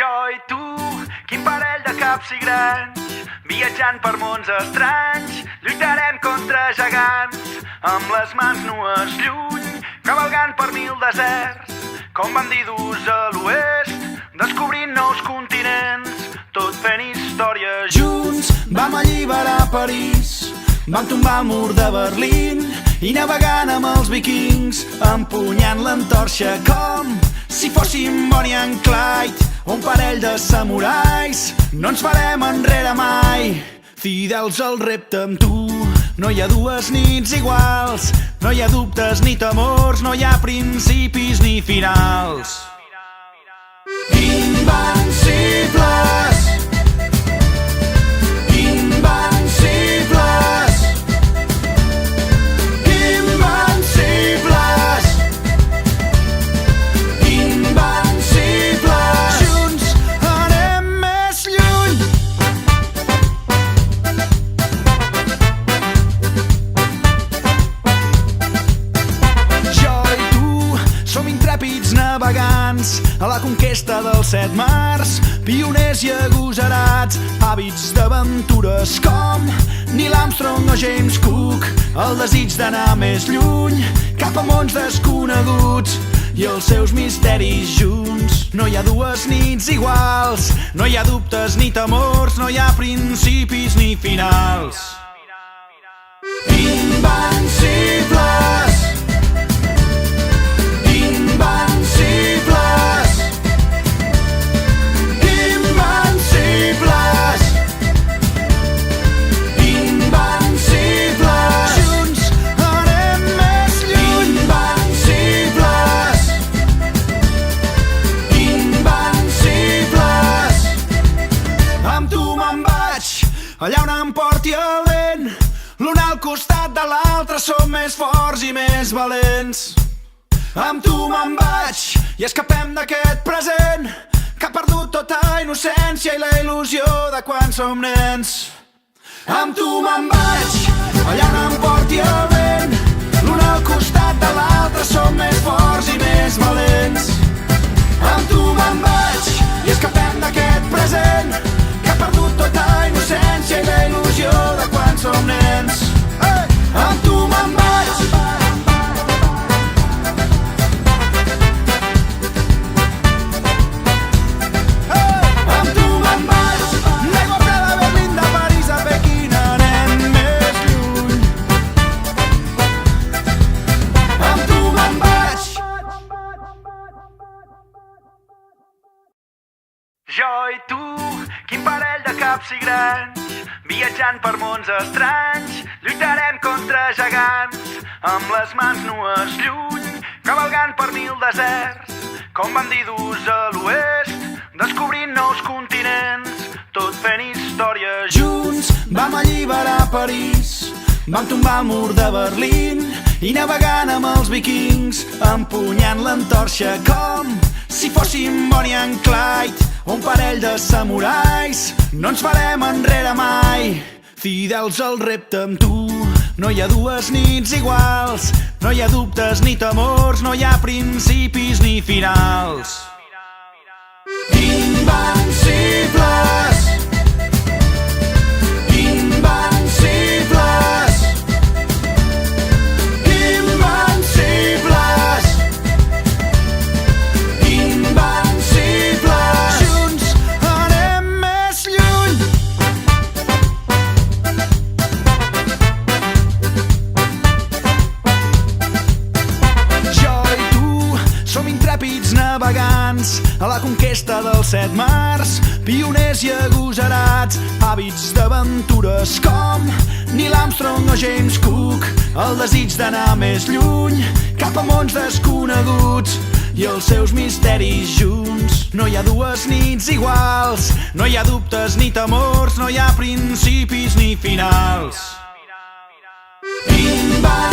Jo i tu, quin parell de caps i grans, viatjant per mons estranys, lluitarem contra gegants, amb les mans nues lluny, cavalgant per 1000 deserts, com bandidus a l'oest, descobrint nous continents, tot fent història junts. Vam alliberar París, vam tombar el mur de Berlín i navegant amb els vikings, empunyant l'antorxa com si fóssim Bonnie and Clyde, un parell de samurais. No ens farem enrere mai, fidels al repte amb tu. No hi ha dues nits iguals, no hi ha dubtes ni temors, no hi ha principis ni finals. Invencibles, invencibles, invencibles, invencibles. Junts anem més lluny. Jo i tu som intrèpids navegants a la conquesta dels 7 mars, pioners i agosarats, hàbits d'aventures com Neil Armstrong o James Cook, el desig d'anar més lluny, cap a mons desconeguts i els seus misteris junts. No hi ha dues nits iguals, no hi ha dubtes ni temors, no hi ha principis ni finals. Invencibles, invencibles, invencibles, invencibles. Junts anem més lluny. Invencibles, invencibles. Amb tu me'n vaig allà on em porti el vent, l'un al costat de l'altre som més forts i més valents. Amb tu me'n vaig i escapem d'aquest present que ha perdut tota innocència i la il·lusió de quan som nens. Amb tu me'n vaig allà on em porti el vent, l'un al costat de l'altre som més forts i més valents. Amb tu me'n vaig i escapem d'aquest present que ha perdut tota innocència i la il·lusió de quan som nens. Amb tu me'n vaig. Amb tu me'n vaig. L'aigua freda a Berlín, de París a Pequín, anem més lluny. Amb tu me'n vaig. Jo i tu, quin parell de caps i grans, viatjant per mons estranys, lluitarem contra gegants, amb les mans nues lluny, cavalgant per 1000 deserts, com bandidus a l'oest, descobrint nous continents, tot fent història junts. Vam alliberar París, vam tombar el mur de Berlín i navegant amb els vikings, empunyant l'antorxa com si fóssim Bonnie and Clyde, un parell de samurais. No ens farem enrere mai, fidels al repte amb tu. No hi ha dues nits iguals, no hi ha dubtes ni temors, no hi ha principis ni finals. Invencibles, invencibles, invencibles, invencibles. Junts anem més lluny. Jo i tu som intrèpids navegants a la conquesta dels 7 mars, pioners i agosarats, hàbits d'aventures com Neil Armstrong o James Cook, el desig d'anar més lluny, cap a mons desconeguts i els seus misteris junts. No hi ha dues nits iguals, no hi ha dubtes ni temors, no hi ha principis ni finals. Invencibles.